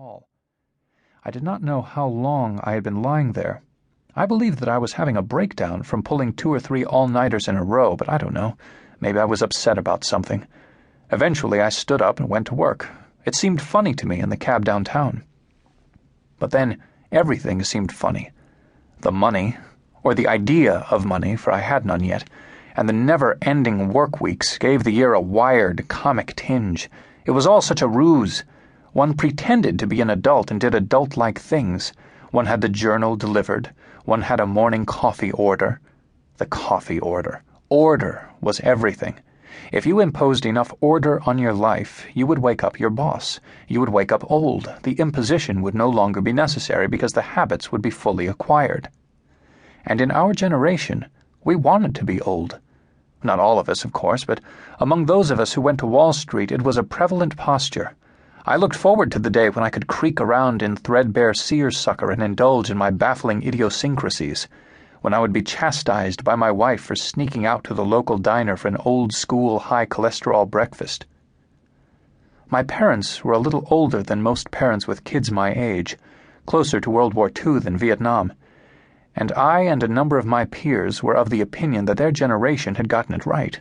hall. I did not know how long I had been lying there. I believed that I was having a breakdown from pulling 2 or 3 all-nighters in a row, but I don't know. Maybe I was upset about something. Eventually, I stood up and went to work. It seemed funny to me in the cab downtown. But then, everything seemed funny. The money, or the idea of money, for I had none yet, and the never-ending work weeks gave the year a wired, comic tinge. It was all such a ruse. One pretended to be an adult and did adult-like things. One had the journal delivered. One had a morning coffee order. The coffee order. Order was everything. If you imposed enough order on your life, you would wake up your boss. You would wake up old. The imposition would no longer be necessary because the habits would be fully acquired. And in our generation, we wanted to be old. Not all of us, of course, but among those of us who went to Wall Street, it was a prevalent posture. I looked forward to the day when I could creak around in threadbare seersucker and indulge in my baffling idiosyncrasies, when I would be chastised by my wife for sneaking out to the local diner for an old-school, high-cholesterol breakfast. My parents were a little older than most parents with kids my age, closer to World War II than Vietnam, and I and a number of my peers were of the opinion that their generation had gotten it right.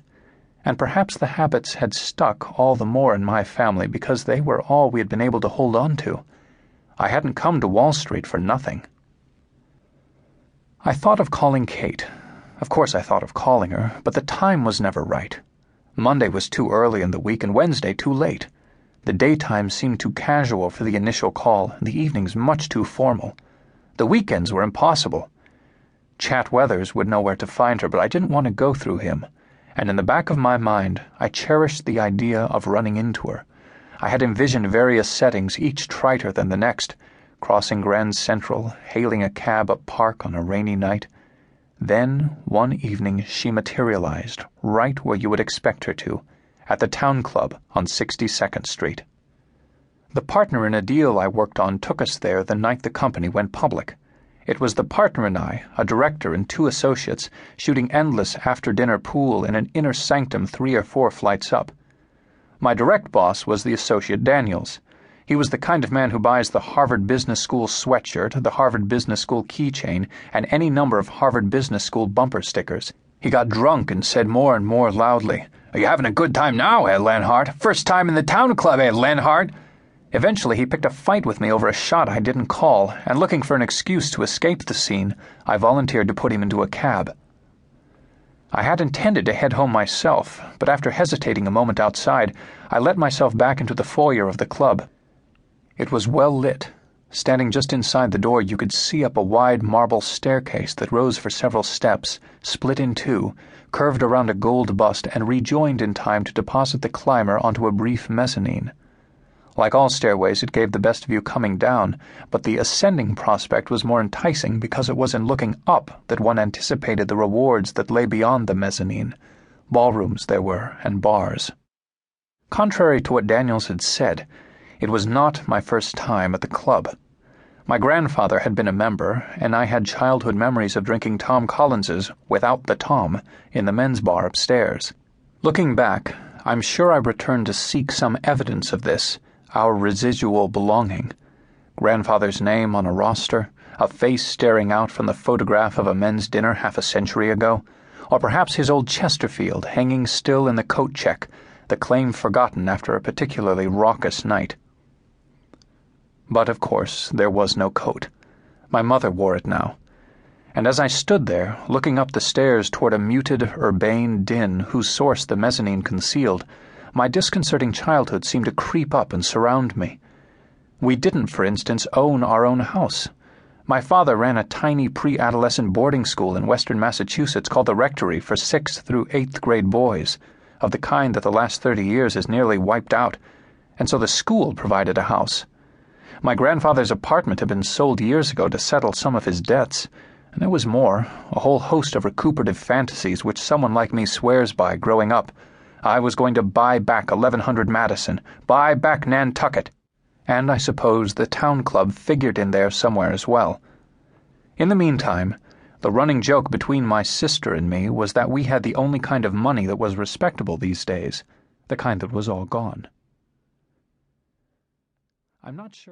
And perhaps the habits had stuck all the more in my family because they were all we had been able to hold on to. I hadn't come to Wall Street for nothing. I thought of calling Kate. Of course I thought of calling her, but the time was never right. Monday was too early in the week and Wednesday too late. The daytime seemed too casual for the initial call, and the evenings much too formal. The weekends were impossible. Chat Wethers would know where to find her, but I didn't want to go through him. And in the back of my mind, I cherished the idea of running into her. I had envisioned various settings, each triter than the next, crossing Grand Central, hailing a cab up Park on a rainy night. Then, one evening, she materialized, right where you would expect her to, at the Town Club on 62nd Street. The partner in a deal I worked on took us there the night the company went public. It was the partner and I, a director and 2 associates, shooting endless after-dinner pool in an inner sanctum 3 or 4 flights up. My direct boss was the associate Daniels. He was the kind of man who buys the Harvard Business School sweatshirt, the Harvard Business School keychain, and any number of Harvard Business School bumper stickers. He got drunk and said more and more loudly, "Are you having a good time now, Lenhart? First time in the Town Club, Lenhart?" Eventually, he picked a fight with me over a shot I didn't call, and looking for an excuse to escape the scene, I volunteered to put him into a cab. I had intended to head home myself, but after hesitating a moment outside, I let myself back into the foyer of the club. It was well lit. Standing just inside the door, you could see up a wide marble staircase that rose for several steps, split in 2, curved around a gold bust, and rejoined in time to deposit the climber onto a brief mezzanine. Like all stairways, it gave the best view coming down, but the ascending prospect was more enticing because it was in looking up that one anticipated the rewards that lay beyond the mezzanine. Ballrooms there were, and bars. Contrary to what Daniels had said, it was not my first time at the club. My grandfather had been a member, and I had childhood memories of drinking Tom Collins's without the Tom in the men's bar upstairs. Looking back, I'm sure I returned to seek some evidence of this, our residual belonging. Grandfather's name on a roster, a face staring out from the photograph of a men's dinner half a century ago, or perhaps his old Chesterfield hanging still in the coat check, the claim forgotten after a particularly raucous night. But, of course, there was no coat. My mother wore it now. And as I stood there, looking up the stairs toward a muted, urbane din whose source the mezzanine concealed, my disconcerting childhood seemed to creep up and surround me. We didn't, for instance, own our own house. My father ran a tiny pre-adolescent boarding school in western Massachusetts called the Rectory for 6th through 8th grade boys, of the kind that the last 30 years has nearly wiped out, and so the school provided a house. My grandfather's apartment had been sold years ago to settle some of his debts, and there was more, a whole host of recuperative fantasies which someone like me swears by growing up. I was going to buy back 1100 Madison, buy back Nantucket, and I suppose the Town Club figured in there somewhere as well. In the meantime, the running joke between my sister and me was that we had the only kind of money that was respectable these days, the kind that was all gone. I'm not sure.